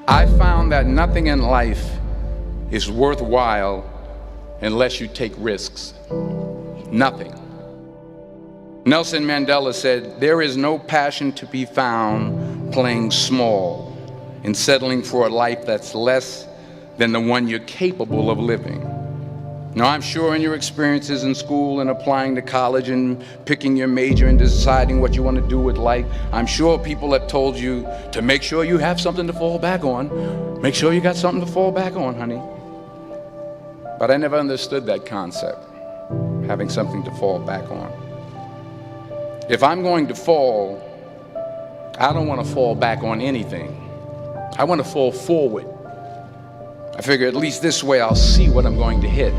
I found that nothing in life is worthwhile unless you take risks. Nothing. Nelson Mandela said, "There is no passion to be found playing small and settling for a life that's less than the one you're capable of living." Now, I'm sure in your experiences in school and applying to college and picking your major and deciding what you want to do with life, I'm sure people have told you to make sure you have something to fall back on. Make sure you got something to fall back on, honey. But I never understood that concept, having something to fall back on. If I'm going to fall, I don't want to fall back on anything. I want to fall forward. I figure at least this way I'll see what I'm going to hit.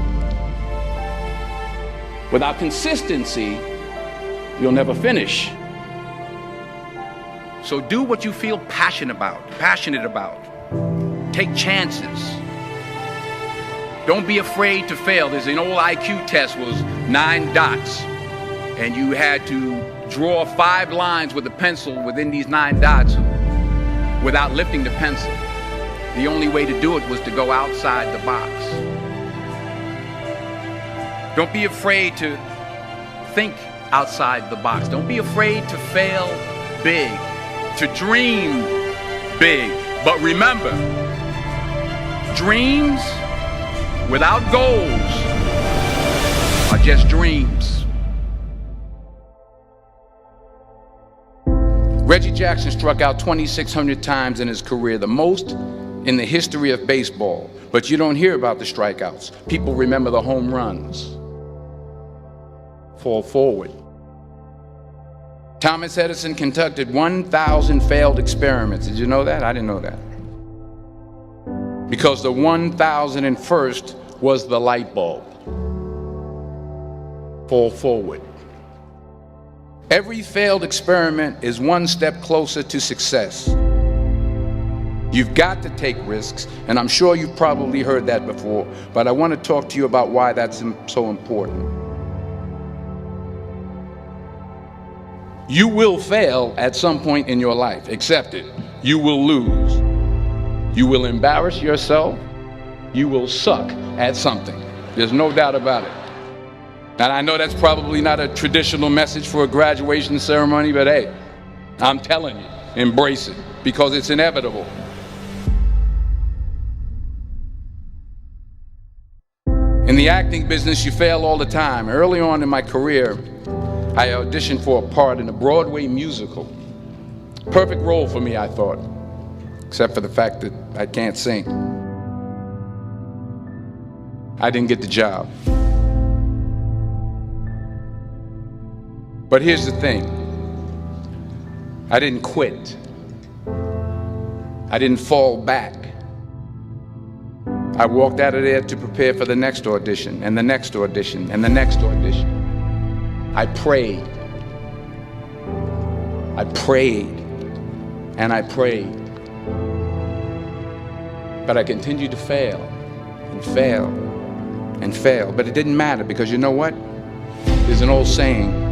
Without consistency, you'll never finish. So do what you feel passionate about. Take chances. Don't be afraid to fail. There's an old IQ test was 9 dots, and you had to draw 5 lines with a pencil within these 9 dots without lifting the pencil. The only way to do it was to go outside the box. Don't be afraid to think outside the box. Don't be afraid to fail big, to dream big. But remember, dreams without goals are just dreams. Reggie Jackson struck out 2,600 times in his career, the most in the history of baseball. But you don't hear about the strikeouts. People remember the home runs. Fall forward. Thomas Edison conducted 1,000 failed experiments. Did you know that? I didn't know that. Because the 1,001st was the light bulb. Fall forward. Every failed experiment is one step closer to success. You've got to take risks, and I'm sure you've probably heard that before, but I want to talk to you about why that's so important. You will fail at some point in your life. Accept it. You will lose. You will embarrass yourself. You will suck at something. There's no doubt about it. And I know that's probably not a traditional message for a graduation ceremony, but hey, I'm telling you, embrace it, because it's inevitable. In the acting business, you fail all the time. Early on in my career, I auditioned for a part in a Broadway musical. Perfect role for me, I thought, except for the fact that I can't sing. I didn't get the job. But here's the thing. I didn't quit. I didn't fall back. I walked out of there to prepare for the next audition, and the next audition, and the next audition. I prayed. I prayed. And I prayed. But I continued to fail, and fail, and fail. But it didn't matter, because you know what? There's an old saying,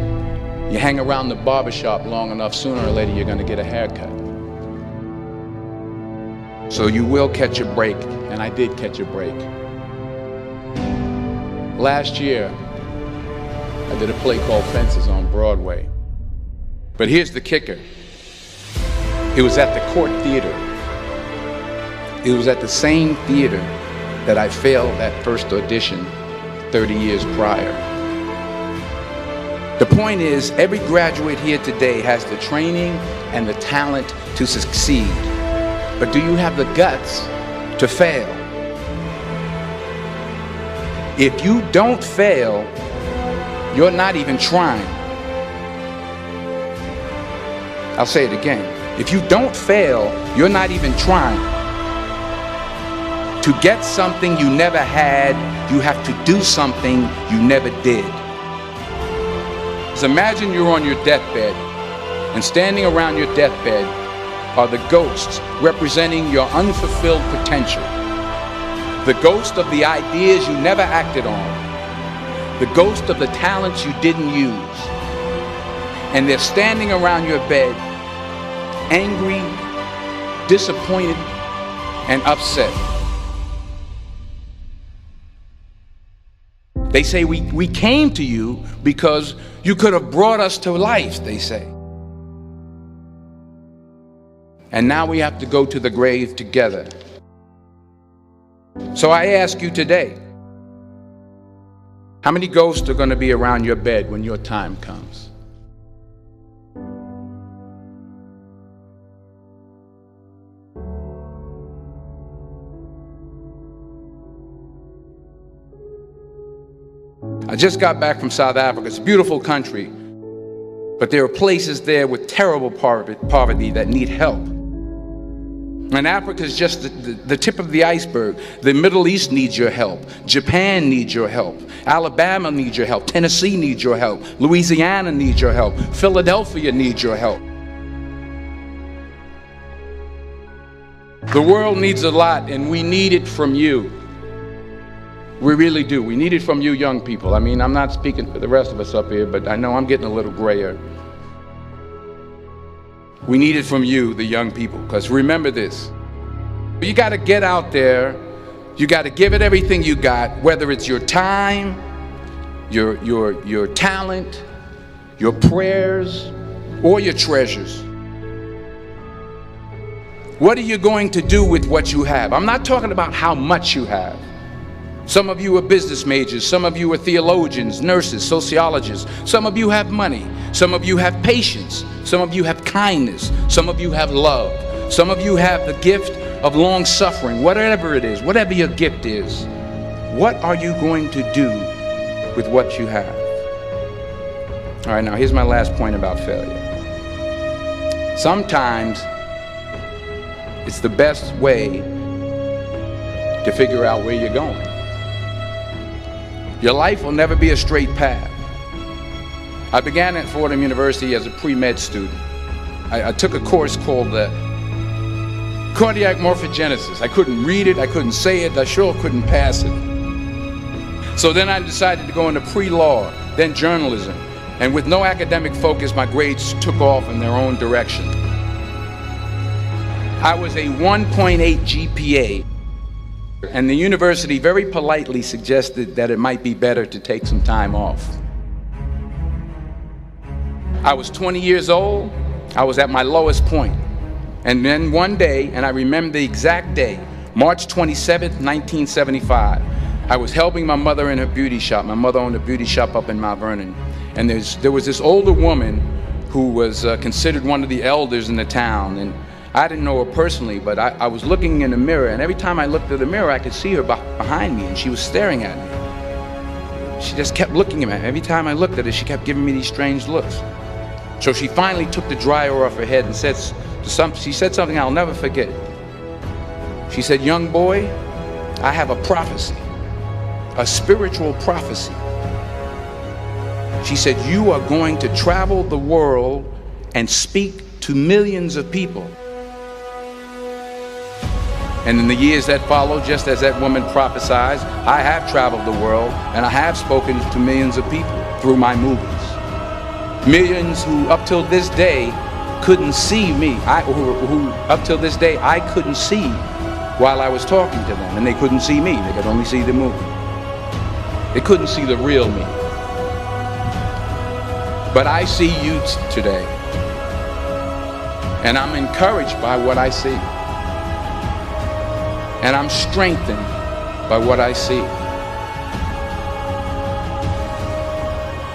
you hang around the barbershop long enough, sooner or later you're going to get a haircut. So you will catch a break, and I did catch a break. Last year, I did a play called Fences on Broadway. But here's the kicker. It was at the Court Theater. It was at the same theater that I failed that first audition 30 years prior. The point is, every graduate here today has the training and the talent to succeed. But do you have the guts to fail? If you don't fail, you're not even trying. I'll say it again. If you don't fail, you're not even trying. To get something you never had, you have to do something you never did. So imagine you're on your deathbed, and standing around your deathbed are the ghosts representing your unfulfilled potential. The ghost of the ideas you never acted on. The ghost of the talents you didn't use. And they're standing around your bed, angry, disappointed, and upset. They say we came to you because you could have brought us to life, they say. And now we have to go to the grave together. So I ask you today, how many ghosts are going to be around your bed when your time comes? I just got back from South Africa. It's a beautiful country, but there are places there with terrible poverty that need help. And Africa is just the tip of the iceberg. The Middle East needs your help. Japan needs your help. Alabama needs your help. Tennessee needs your help. Louisiana needs your help. Philadelphia needs your help. The world needs a lot, and we need it from you. We really do. We need it from you young people. I mean, I'm not speaking for the rest of us up here, but I know I'm getting a little grayer. We need it from you, the young people, because remember this. You got to get out there. You got to give it everything you got, whether it's your time, your talent, your prayers, or your treasures. What are you going to do with what you have? I'm not talking about how much you have. Some of you are business majors, some of you are theologians, nurses, sociologists, some of you have money, some of you have patience, some of you have kindness, some of you have love, some of you have the gift of long suffering, whatever it is, whatever your gift is. What are you going to do with what you have? All right, now here's my last point about failure. Sometimes it's the best way to figure out where you're going. Your life will never be a straight path. I began at Fordham University as a pre-med student. I took a course called cardiac morphogenesis. I couldn't read it, I couldn't say it, I sure couldn't pass it. So then I decided to go into pre-law, then journalism. And with no academic focus, my grades took off in their own direction. I was a 1.8 GPA. And the university very politely suggested that it might be better to take some time off. I was 20 years old. I was at my lowest point. And then one day, and I remember the exact day, March 27th, 1975, I was helping my mother in her beauty shop. My mother owned a beauty shop up in Mount Vernon. And there was this older woman who was considered one of the elders in the town. And I didn't know her personally, but I was looking in the mirror, and every time I looked at the mirror, I could see her behind me, and she was staring at me. She just kept looking at me. Every time I looked at her, she kept giving me these strange looks. So she finally took the dryer off her head and she said something I'll never forget. She said, "Young boy, I have a prophecy, a spiritual prophecy." She said, "You are going to travel the world and speak to millions of people." And in the years that followed, just as that woman prophesied, I have traveled the world and I have spoken to millions of people through my movies. Millions who up till this day couldn't see me, who up till this day I couldn't see while I was talking to them, and they couldn't see me, they could only see the movie. They couldn't see the real me. But I see you today, and I'm encouraged by what I see. And I'm strengthened by what I see.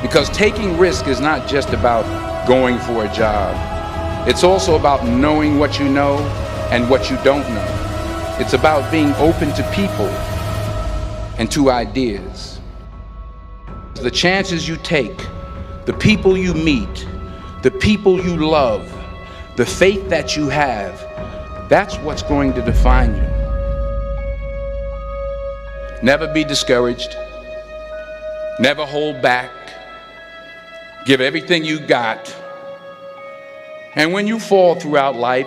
Because taking risk is not just about going for a job. It's also about knowing what you know and what you don't know. It's about being open to people and to ideas. The chances you take, the people you meet, the people you love, the faith that you have, that's what's going to define you. Never be discouraged. Never hold back. Give everything you got. And when you fall throughout life,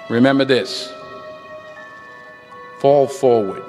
remember this: fall forward.